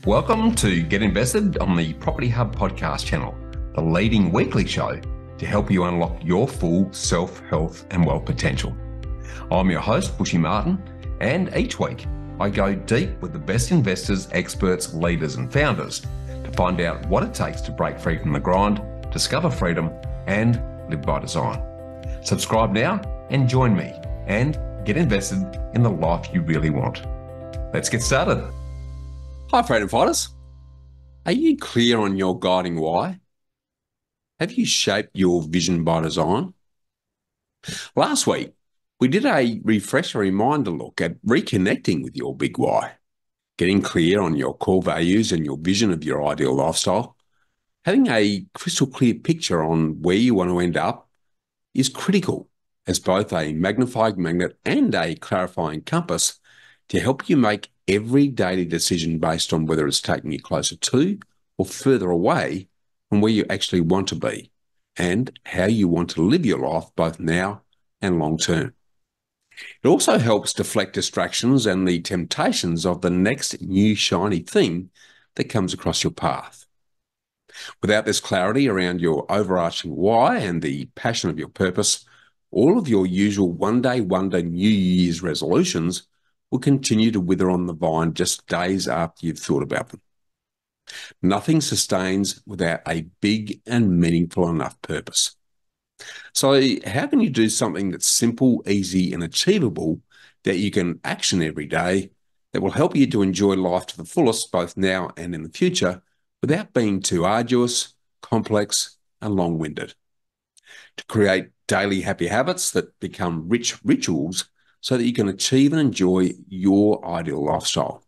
Welcome to Get Invested on the Property Hub podcast channel, the leading weekly show to help you unlock your full self-health and wealth potential. I'm your host, Bushy Martin, and each week I go deep with the best investors, experts, leaders and founders to find out what it takes to break free from the grind, discover freedom and live by design. Subscribe now and join me and get invested in the life you really want. Let's get started. Hi, freedom fighters. Are you clear on your guiding why? Have you shaped your vision by design? Last week, we did a refresher reminder look at reconnecting with your big why, getting clear on your core values and your vision of your ideal lifestyle. Having a crystal clear picture on where you want to end up is critical as both a magnifying magnet and a clarifying compass to help you make every daily decision based on whether it's taking you closer to or further away from where you actually want to be and how you want to live your life both now and long term. It also helps deflect distractions and the temptations of the next new shiny thing that comes across your path. Without this clarity around your overarching why and the passion of your purpose, all of your usual one-day wonder New Year's resolutions will continue to wither on the vine just days after you've thought about them. Nothing sustains without a big and meaningful enough purpose. So how can you do something that's simple, easy, and achievable that you can action every day that will help you to enjoy life to the fullest both now and in the future without being too arduous, complex, and long-winded? To create daily happy habits that become rich rituals so that you can achieve and enjoy your ideal lifestyle.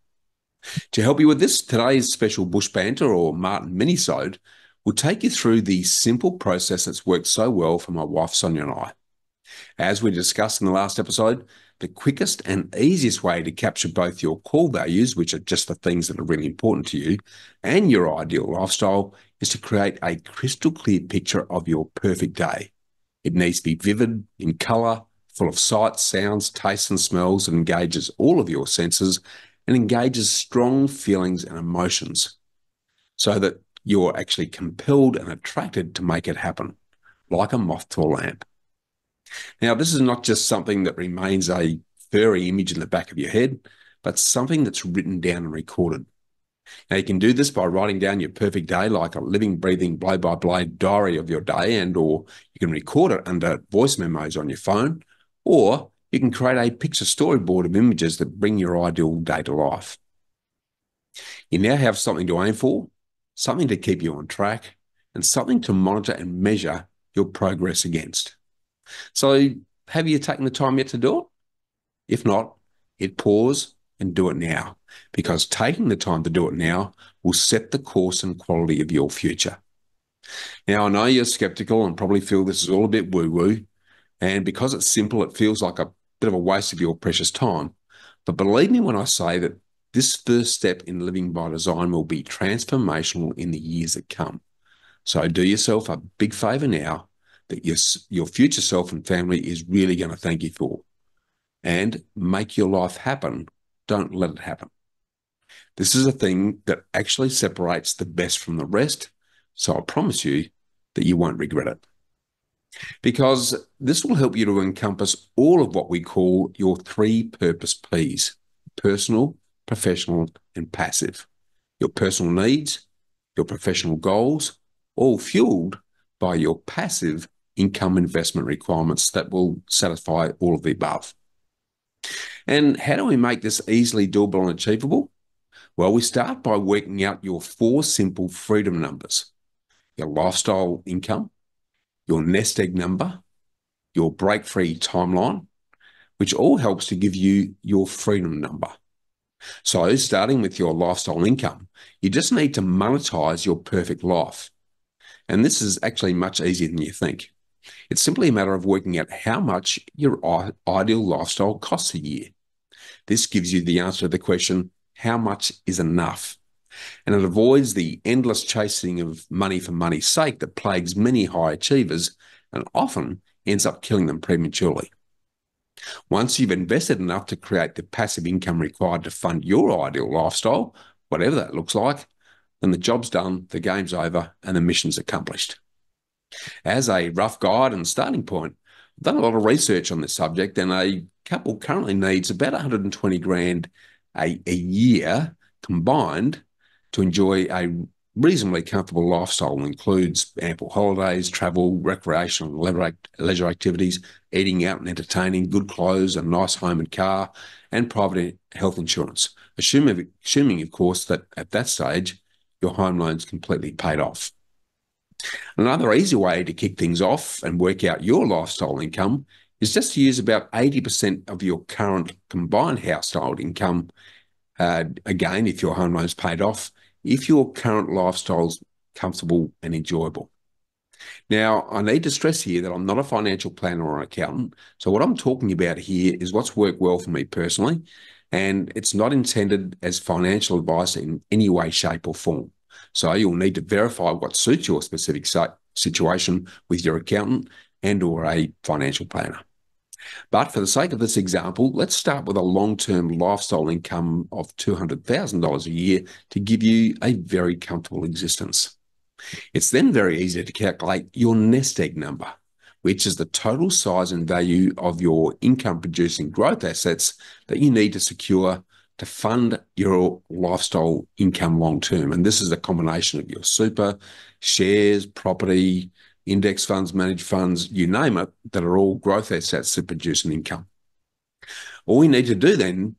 To help you with this, today's special Bush Banter or Martin Minisode will take you through the simple process that's worked so well for my wife Sonia and I. As we discussed in the last episode, the quickest and easiest way to capture both your core values, which are just the things that are really important to you, and your ideal lifestyle is to create a crystal clear picture of your perfect day. It needs to be vivid in colour, full of sights, sounds, tastes and smells that engages all of your senses and engages strong feelings and emotions so that you're actually compelled and attracted to make it happen, like a moth to a lamp. Now, this is not just something that remains a furry image in the back of your head, but something that's written down and recorded. Now, you can do this by writing down your perfect day like a living, breathing, blow-by-blow diary of your day, or you can record it under voice memos on your phone, or you can create a picture storyboard of images that bring your ideal day to life. You now have something to aim for, something to keep you on track, and something to monitor and measure your progress against. So, have you taken the time yet to do it? If not, hit pause and do it now, because taking the time to do it now will set the course and quality of your future. Now, I know you're skeptical and probably feel this is all a bit woo-woo, and because it's simple, it feels like a bit of a waste of your precious time. But believe me when I say that this first step in living by design will be transformational in the years that come. So do yourself a big favour now that your future self and family is really going to thank you for. And make your life happen. Don't let it happen. This is a thing that actually separates the best from the rest. So I promise you that you won't regret it. Because this will help you to encompass all of what we call your three purpose Ps: personal, professional, and passive. Your personal needs, your professional goals, all fueled by your passive income investment requirements that will satisfy all of the above. And how do we make this easily doable and achievable? Well, we start by working out your four simple freedom numbers: your lifestyle income, your nest egg number, your break-free timeline, which all helps to give you your freedom number. So starting with your lifestyle income, you just need to monetize your perfect life. And this is actually much easier than you think. It's simply a matter of working out how much your ideal lifestyle costs a year. This gives you the answer to the question, how much is enough? And it avoids the endless chasing of money for money's sake that plagues many high achievers and often ends up killing them prematurely. Once you've invested enough to create the passive income required to fund your ideal lifestyle, whatever that looks like, then the job's done, the game's over, and the mission's accomplished. As a rough guide and starting point, I've done a lot of research on this subject, and a couple currently needs about 120 grand a year combined to enjoy a reasonably comfortable lifestyle. It includes ample holidays, travel, recreational leisure activities, eating out and entertaining, good clothes, a nice home and car, and private health insurance, assuming of course, that at that stage, your home loan's completely paid off. Another easy way to kick things off and work out your lifestyle income is just to use about 80% of your current combined household income. Again, if your home loan's paid off, if your current lifestyle's comfortable and enjoyable. Now, I need to stress here that I'm not a financial planner or an accountant. So what I'm talking about here is what's worked well for me personally, and it's not intended as financial advice in any way, shape or form. So you'll need to verify what suits your specific situation with your accountant and or a financial planner. But for the sake of this example, let's start with a long-term lifestyle income of $200,000 a year to give you a very comfortable existence. It's then very easy to calculate your nest egg number, which is the total size and value of your income-producing growth assets that you need to secure to fund your lifestyle income long-term. And this is a combination of your super, shares, property, index funds, managed funds, you name it, that are all growth assets that produce an income. All we need to do then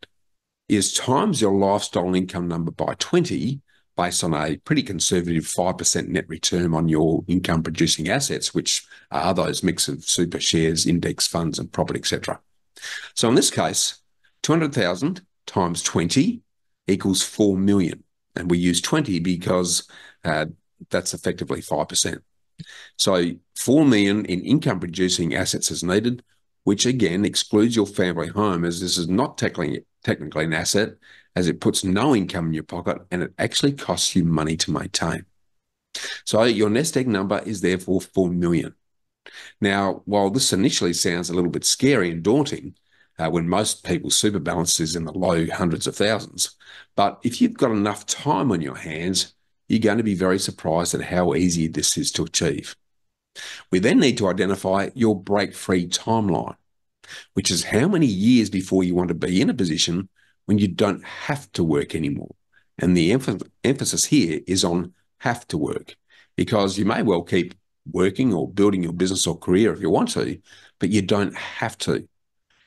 is times your lifestyle income number by 20 based on a pretty conservative 5% net return on your income producing assets, which are those mix of super, shares, index funds and property, etc. So in this case, 200,000 times 20 equals 4 million. And we use 20 because that's effectively 5%. So 4 million in income producing assets is needed, which again excludes your family home, as this is not technically an asset, as it puts no income in your pocket and it actually costs you money to maintain. So your nest egg number is therefore 4 million. Now, while this initially sounds a little bit scary and daunting, when most people's super balance is in the low hundreds of thousands, but if you've got enough time on your hands, you're going to be very surprised at how easy this is to achieve. We then need to identify your break-free timeline, which is how many years before you want to be in a position when you don't have to work anymore. And the emphasis here is on have to work, because you may well keep working or building your business or career if you want to, but you don't have to.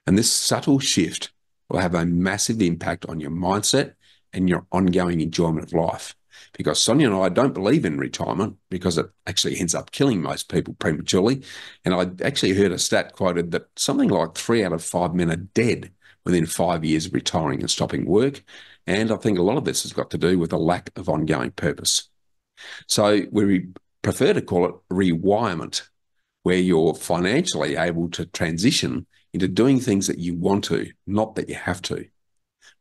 And this subtle shift will have a massive impact on your mindset and your ongoing enjoyment of life. Because Sonia and I don't believe in retirement because it actually ends up killing most people prematurely. And I actually heard a stat quoted that something like 3 out of 5 men are dead within 5 years of retiring and stopping work. And I think a lot of this has got to do with a lack of ongoing purpose. So we prefer to call it rewirement, where you're financially able to transition into doing things that you want to, not that you have to.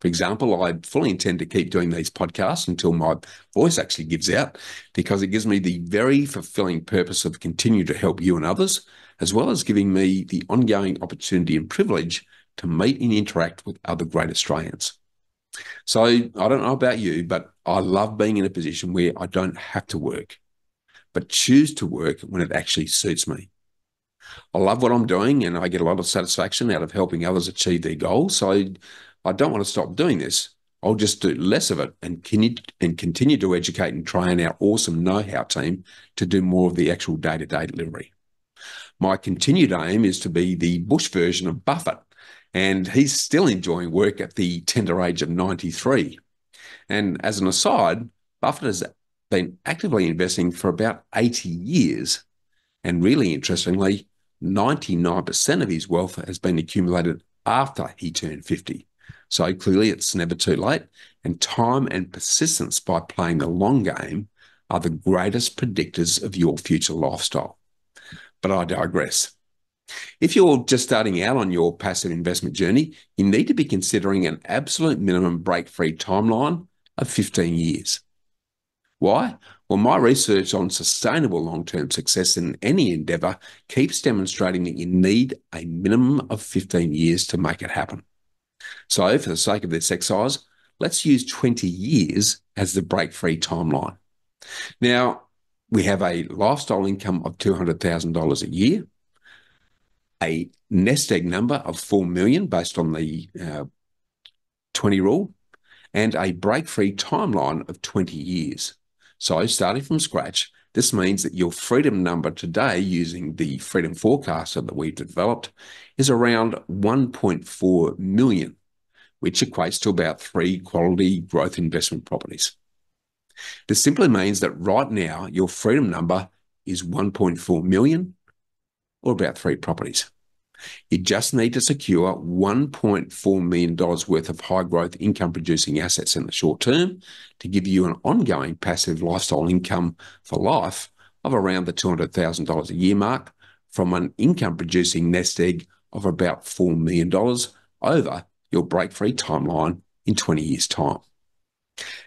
For example, I fully intend to keep doing these podcasts until my voice actually gives out, because it gives me the very fulfilling purpose of continuing to help you and others, as well as giving me the ongoing opportunity and privilege to meet and interact with other great Australians. So I don't know about you, but I love being in a position where I don't have to work, but choose to work when it actually suits me. I love what I'm doing and I get a lot of satisfaction out of helping others achieve their goals. So I don't want to stop doing this. I'll just do less of it and continue to educate and train our awesome know-how team to do more of the actual day-to-day delivery. My continued aim is to be the Bush version of Buffett, and he's still enjoying work at the tender age of 93. And as an aside, Buffett has been actively investing for about 80 years. And really interestingly, 99% of his wealth has been accumulated after he turned 50. So clearly it's never too late, and time and persistence by playing the long game are the greatest predictors of your future lifestyle. But I digress. If you're just starting out on your passive investment journey, you need to be considering an absolute minimum break-free timeline of 15 years. Why? Well, my research on sustainable long-term success in any endeavour keeps demonstrating that you need a minimum of 15 years to make it happen. So for the sake of this exercise, let's use 20 years as the break-free timeline. Now, we have a lifestyle income of $200,000 a year, a nest egg number of 4 million based on the 20 rule, and a break-free timeline of 20 years. So starting from scratch, this means that your freedom number today, using the freedom forecaster that we've developed, is around 1.4 million, which equates to about 3 quality growth investment properties. This simply means that right now, your freedom number is 1.4 million, or about 3 properties. You just need to secure $1.4 million worth of high growth income producing assets in the short term to give you an ongoing passive lifestyle income for life of around the $200,000 a year mark from an income producing nest egg of about $4 million over your break-free timeline in 20 years' time.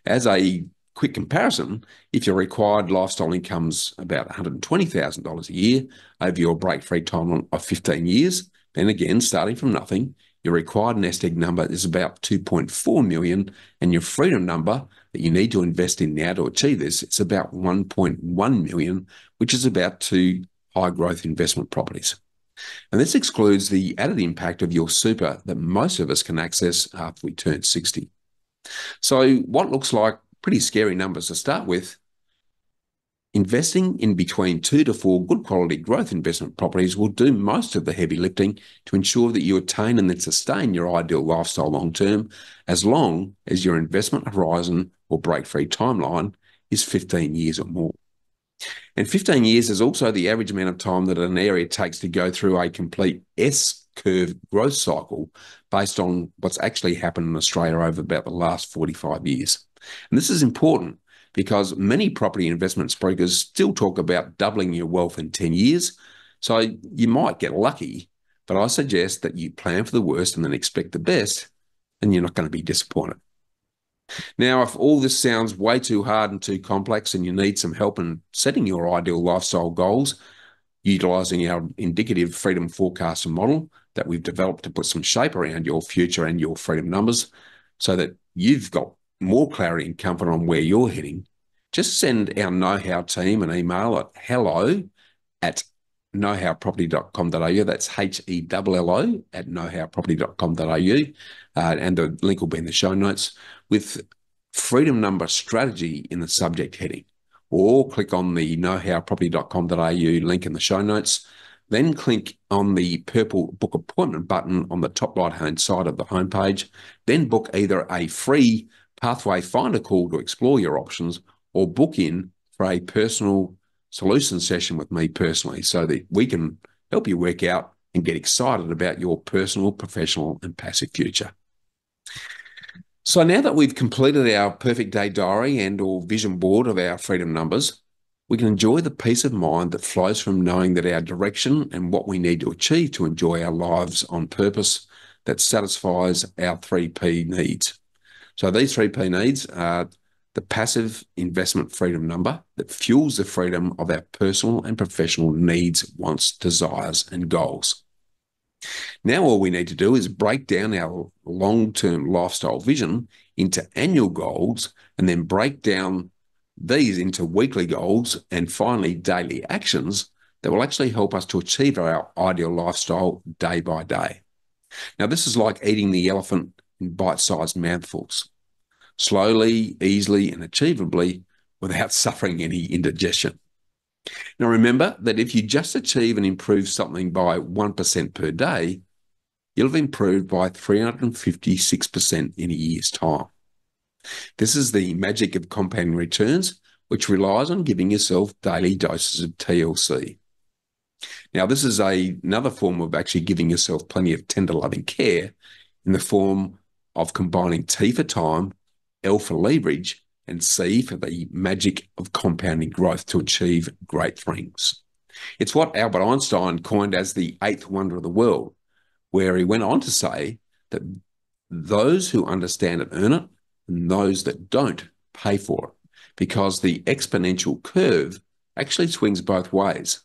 As a quick comparison, if your required lifestyle income's about $120,000 a year over your break-free timeline of 15 years, then again, starting from nothing, your required nest egg number is about 2.4 million, and your freedom number that you need to invest in now to achieve this, it's about 1.1 million, which is about 2 high growth investment properties. And this excludes the added impact of your super that most of us can access after we turn 60. So what looks like pretty scary numbers to start with, investing in between 2 to 4 good quality growth investment properties will do most of the heavy lifting to ensure that you attain and then sustain your ideal lifestyle long term, as long as your investment horizon or break-free timeline is 15 years or more. And 15 years is also the average amount of time that an area takes to go through a complete S-curve growth cycle based on what's actually happened in Australia over about the last 45 years. And this is important because many property investment brokers still talk about doubling your wealth in 10 years. So you might get lucky, but I suggest that you plan for the worst and then expect the best, and you're not going to be disappointed. Now, if all this sounds way too hard and too complex and you need some help in setting your ideal lifestyle goals, utilising our indicative freedom forecaster model that we've developed to put some shape around your future and your freedom numbers so that you've got more clarity and comfort on where you're heading, just send our know-how team an email at hello@knowhowproperty.com.au. That's HELLO at knowhowproperty.com.au. And the link will be in the show notes with freedom number strategy in the subject heading, or click on the knowhowproperty.com.au link in the show notes. Then click on the purple book appointment button on the top right-hand side of the homepage. Then book either a free Pathway Finder call to explore your options, or book in for a personal solution session with me personally so that we can help you work out and get excited about your personal, professional, and passive future. So now that we've completed our perfect day diary and or vision board of our freedom numbers, we can enjoy the peace of mind that flows from knowing that our direction and what we need to achieve to enjoy our lives on purpose that satisfies our 3P needs. So these 3P needs are the passive investment freedom number that fuels the freedom of our personal and professional needs, wants, desires, and goals. Now all we need to do is break down our long-term lifestyle vision into annual goals and then break down these into weekly goals and finally daily actions that will actually help us to achieve our ideal lifestyle day by day. Now this is like eating the elephant in bite-sized mouthfuls, slowly, easily, and achievably without suffering any indigestion. Now remember that if you just achieve and improve something by 1% per day, you'll have improved by 356% in a year's time. This is the magic of compounding returns, which relies on giving yourself daily doses of TLC. Now, this is another form of actually giving yourself plenty of tender loving care in the form of combining T for time, L for leverage, and C for the magic of compounding growth to achieve great things. It's what Albert Einstein coined as the eighth wonder of the world, where he went on to say that those who understand it earn it, and those that don't pay for it, because the exponential curve actually swings both ways.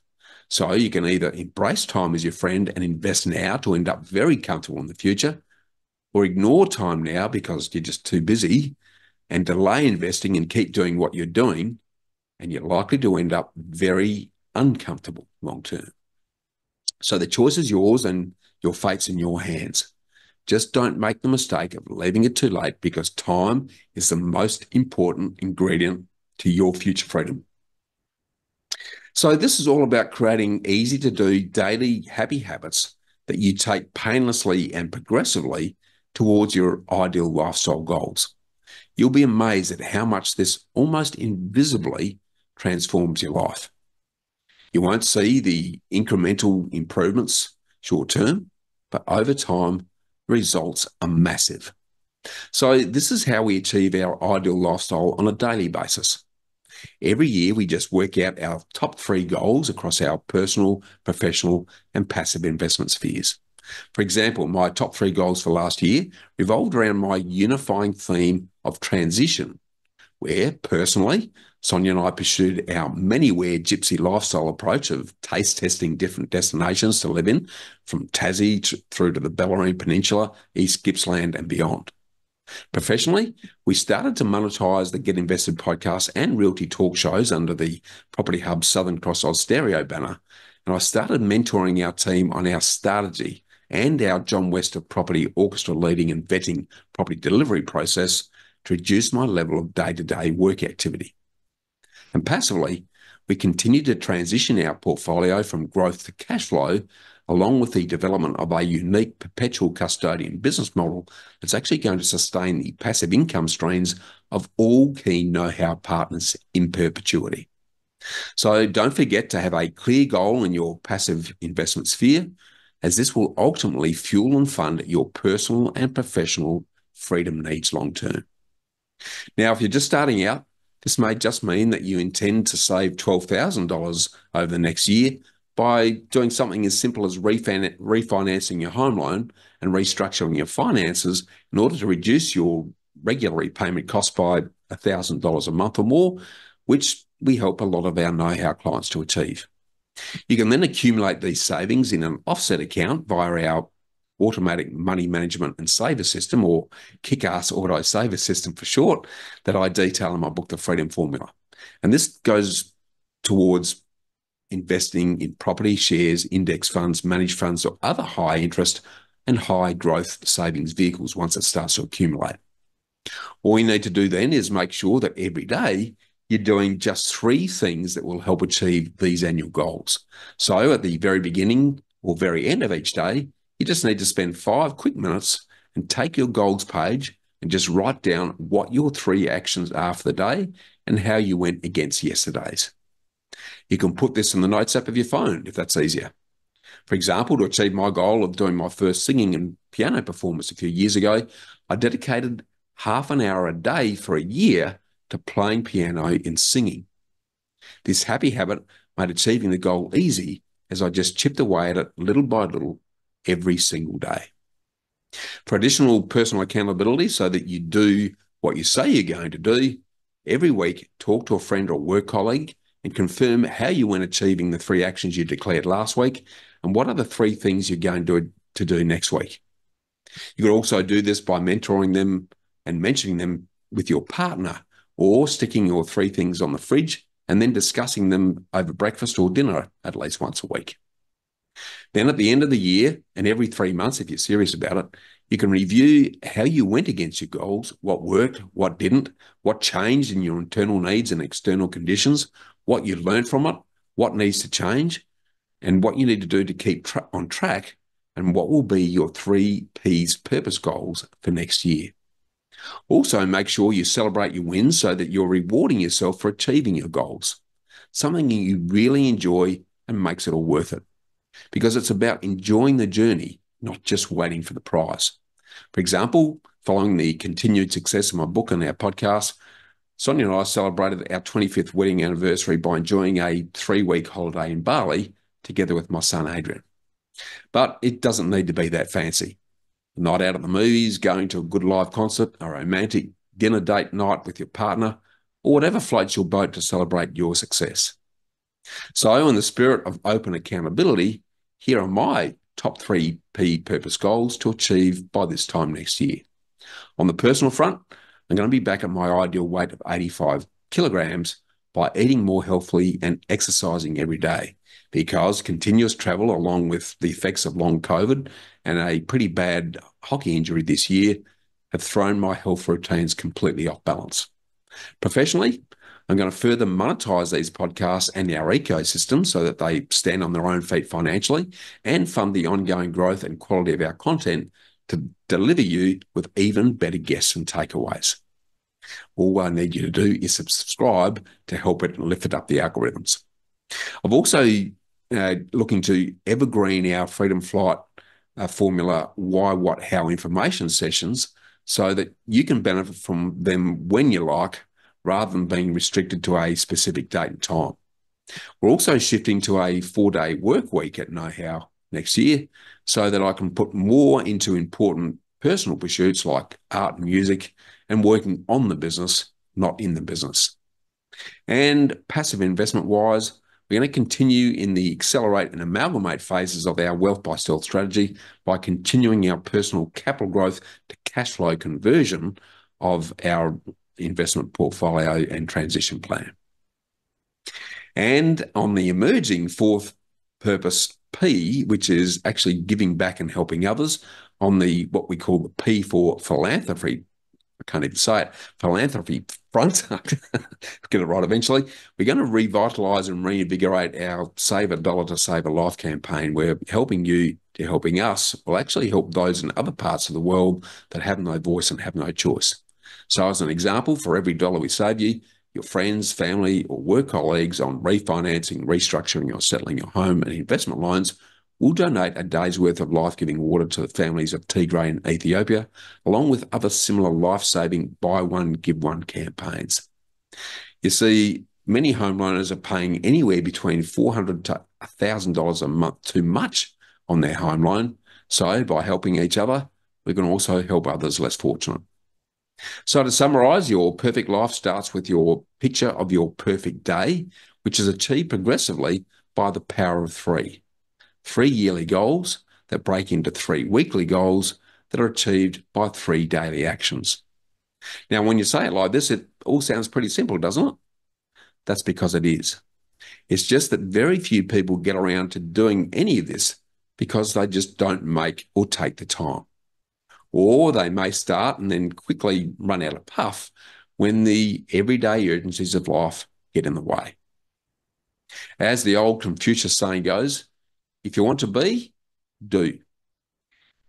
So you can either embrace time as your friend and invest now to end up very comfortable in the future, or ignore time now because you're just too busy and delay investing and keep doing what you're doing, and you're likely to end up very uncomfortable long term. So the choice is yours and your fate's in your hands. Just don't make the mistake of leaving it too late, because time is the most important ingredient to your future freedom. So this is all about creating easy to do daily happy habits that you take painlessly and progressively towards your ideal lifestyle goals. You'll be amazed at how much this almost invisibly transforms your life. You won't see the incremental improvements short term, but over time, results are massive. So this is how we achieve our ideal lifestyle on a daily basis. Every year, we just work out our top 3 goals across our personal, professional, and passive investment spheres. For example, my top 3 goals for last year revolved around my unifying theme of transition, where personally, Sonia and I pursued our many-where gypsy lifestyle approach of taste testing different destinations to live in, from Tassie through to the Bellarine Peninsula, East Gippsland and beyond. Professionally, we started to monetize the Get Invested podcast and realty talk shows under the Property Hub Southern Cross Austereo banner, and I started mentoring our team on our strategy and our John West of Property orchestra leading and vetting property delivery process to reduce my level of day-to-day work activity. And passively, we continue to transition our portfolio from growth to cash flow, along with the development of a unique perpetual custodian business model that's actually going to sustain the passive income streams of all key know-how partners in perpetuity. So don't forget to have a clear goal in your passive investment sphere, as this will ultimately fuel and fund your personal and professional freedom needs long term. Now, if you're just starting out, this may just mean that you intend to save $12,000 over the next year by doing something as simple as refinancing your home loan and restructuring your finances in order to reduce your regular repayment costs by $1,000 a month or more, which we help a lot of our know-how clients to achieve. You can then accumulate these savings in an offset account via our automatic money management and saver system, or kick-ass auto saver system for short, that I detail in my book, The Freedom Formula. And this goes towards investing in property, shares, index funds, managed funds, or other high interest and high growth savings vehicles once it starts to accumulate. All you need to do then is make sure that every day you're doing just 3 things that will help achieve these annual goals. So at the very beginning or very end of each day, you just need to spend 5 quick minutes and take your goals page and just write down what your 3 actions are for the day and how you went against yesterday's. You can put this in the notes app of your phone if that's easier. For example, to achieve my goal of doing my first singing and piano performance a few years ago, I dedicated half an hour a day for a year to playing piano and singing. This happy habit made achieving the goal easy, as I just chipped away at it little by little every single day. For additional personal accountability so that you do what you say you're going to do, every week talk to a friend or work colleague and confirm how you went achieving the 3 actions you declared last week and what are the 3 things you're going to do next week. You could also do this by mentoring them and mentioning them with your partner, or sticking your 3 things on the fridge and then discussing them over breakfast or dinner at least once a week. Then at the end of the year, and every 3 months if you're serious about it, you can review how you went against your goals, what worked, what didn't, what changed in your internal needs and external conditions, what you learned from it, what needs to change, and what you need to do to keep on track, and what will be your 3 P's purpose goals for next year. Also, make sure you celebrate your wins so that you're rewarding yourself for achieving your goals, something you really enjoy and makes it all worth it. Because it's about enjoying the journey, not just waiting for the prize. For example, following the continued success of my book and our podcast, Sonia and I celebrated our 25th wedding anniversary by enjoying a 3-week holiday in Bali together with my son, Adrian. But it doesn't need to be that fancy. A night out at the movies, going to a good live concert, a romantic dinner date night with your partner, or whatever floats your boat to celebrate your success. So in the spirit of open accountability, here are my top 3P purpose goals to achieve by this time next year. On the personal front, I'm going to be back at my ideal weight of 85 kilograms by eating more healthily and exercising every day, because continuous travel, along with the effects of long COVID and a pretty bad hockey injury this year, have thrown my health routines completely off balance. Professionally, I'm going to further monetize these podcasts and our ecosystem so that they stand on their own feet financially and fund the ongoing growth and quality of our content to deliver you with even better guests and takeaways. All I need you to do is subscribe to help it lift it up the algorithms. I've also looking to evergreen our Freedom Flight formula why, what, how information sessions so that you can benefit from them when you like, rather than being restricted to a specific date and time. We're also shifting to a 4-day work week at Know How next year so that I can put more into important personal pursuits like art and music and working on the business, not in the business. And passive investment-wise, we're going to continue in the accelerate and amalgamate phases of our wealth by stealth strategy by continuing our personal capital growth to cash flow conversion of our investment portfolio and transition plan. And on the emerging fourth purpose P, which is actually giving back and helping others, on the what we call the P for philanthropy, I can't even say it, philanthropy front, get it right eventually, we're going to revitalise and reinvigorate our Save a Dollar to Save a Life campaign, where helping you to helping us will actually help those in other parts of the world that have no voice and have no choice. So as an example, for every dollar we save you, your friends, family or work colleagues on refinancing, restructuring or settling your home and investment loans will donate a day's worth of life-giving water to the families of Tigray in Ethiopia, along with other similar life-saving buy one, give one campaigns. You see, many home loaners are paying anywhere between $400 to $1,000 a month too much on their home loan. So by helping each other, we can also help others less fortunate. So to summarise, your perfect life starts with your picture of your perfect day, which is achieved progressively by the power of 3. 3 yearly goals that break into 3 weekly goals that are achieved by 3 daily actions. Now, when you say it like this, it all sounds pretty simple, doesn't it? That's because it is. It's just that very few people get around to doing any of this because they just don't make or take the time. Or they may start and then quickly run out of puff when the everyday urgencies of life get in the way. As the old Confucius saying goes, if you want to be, do. It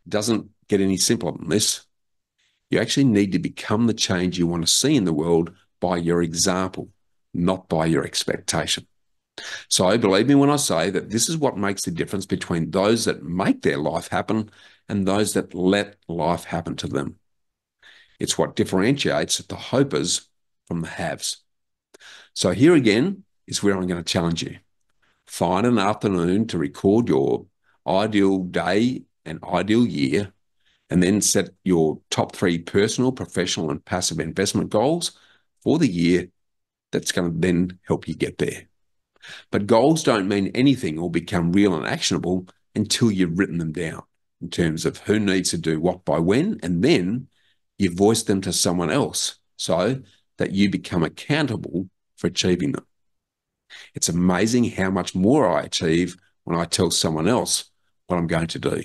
doesn't get any simpler than this. You actually need to become the change you want to see in the world by your example, not by your expectation. So believe me when I say that this is what makes the difference between those that make their life happen and those that let life happen to them. It's what differentiates the hopers from the haves. So here again is where I'm going to challenge you. Find an afternoon to record your ideal day and ideal year, and then set your top 3 personal, professional, and passive investment goals for the year that's going to then help you get there. But goals don't mean anything or become real and actionable until you've written them down in terms of who needs to do what by when, and then you voice them to someone else so that you become accountable for achieving them. It's amazing how much more I achieve when I tell someone else what I'm going to do.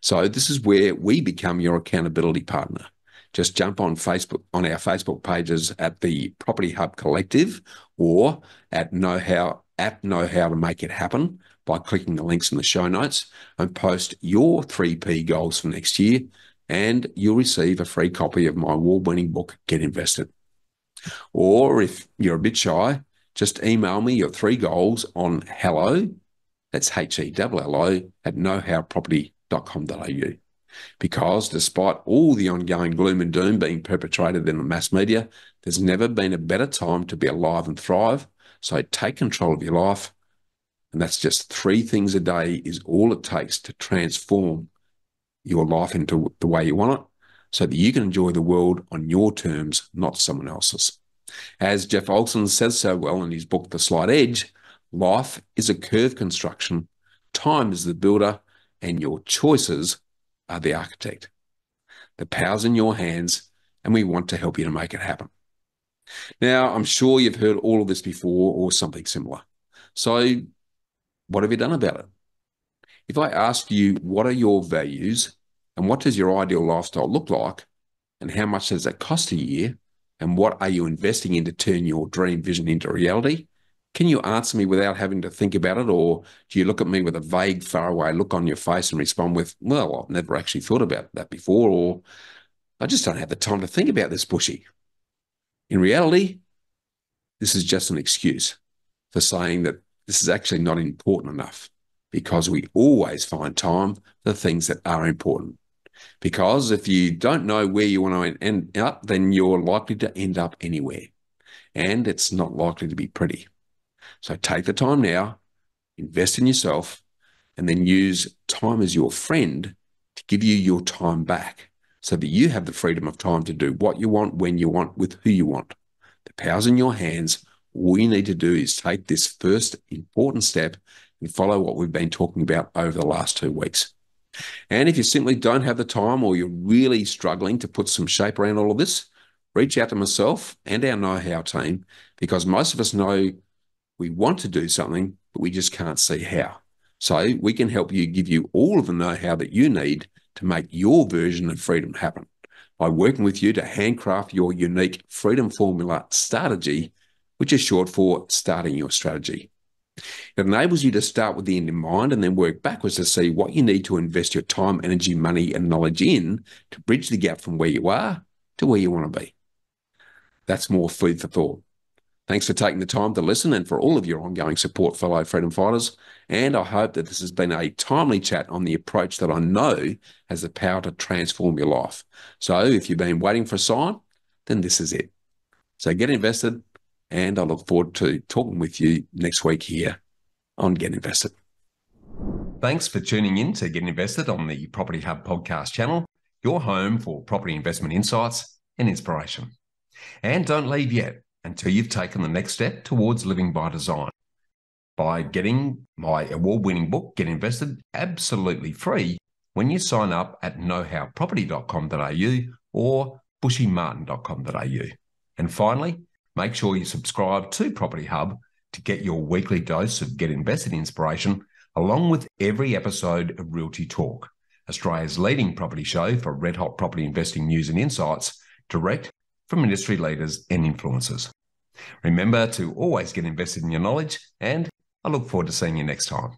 So this is where we become your accountability partner. Just jump on Facebook, on our Facebook pages at the Property Hub Collective, or at Know How to Make It Happen by clicking the links in the show notes, and post your 3P goals for next year, and you'll receive a free copy of my award-winning book, Get Invested. Or if you're a bit shy, just email me your 3 goals on hello, that's HELLO, at knowhowproperty.com.au. Because despite all the ongoing gloom and doom being perpetrated in the mass media, there's never been a better time to be alive and thrive. So take control of your life. And that's just 3 things a day is all it takes to transform your life into the way you want it, so that you can enjoy the world on your terms, not someone else's. As Jeff Olson says so well in his book, The Slight Edge, life is a curve construction. Time is the builder, and your choices are the architect. The power's in your hands, and we want to help you to make it happen. Now, I'm sure you've heard all of this before or something similar. So what have you done about it? If I ask you, what are your values and what does your ideal lifestyle look like and how much does that cost a year and what are you investing in to turn your dream vision into reality? Can you answer me without having to think about it, or do you look at me with a vague, faraway look on your face and respond with, well, I've never actually thought about that before, or I just don't have the time to think about this, Bushy? In reality, this is just an excuse for saying that this is actually not important enough, because we always find time for things that are important. Because if you don't know where you want to end up, then you're likely to end up anywhere. And it's not likely to be pretty. So take the time now, invest in yourself, and then use time as your friend to give you your time back so that you have the freedom of time to do what you want, when you want, with who you want. The power's in your hands. All you need to do is take this first important step and follow what we've been talking about over the last 2 weeks. And if you simply don't have the time, or you're really struggling to put some shape around all of this, reach out to myself and our know-how team, because most of us know we want to do something, but we just can't see how. So we can help you, give you all of the know-how that you need to make your version of freedom happen by working with you to handcraft your unique freedom formula strategy, which is short for starting your strategy. It enables you to start with the end in mind and then work backwards to see what you need to invest your time, energy, money, and knowledge in to bridge the gap from where you are to where you want to be. That's more food for thought. Thanks for taking the time to listen and for all of your ongoing support, fellow freedom fighters. And I hope that this has been a timely chat on the approach that I know has the power to transform your life. So if you've been waiting for a sign, then this is it. So get invested, and I look forward to talking with you next week here on Get Invested. Thanks for tuning in to Get Invested on the Property Hub podcast channel, your home for property investment insights and inspiration. And don't leave yet until you've taken the next step towards living by design by getting my award-winning book, Get Invested, absolutely free when you sign up at knowhowproperty.com.au or bushymartin.com.au. And finally, make sure you subscribe to Property Hub to get your weekly dose of Get Invested inspiration, along with every episode of Realty Talk, Australia's leading property show for red-hot property investing news and insights, direct from industry leaders and influencers. Remember to always get invested in your knowledge, and I look forward to seeing you next time.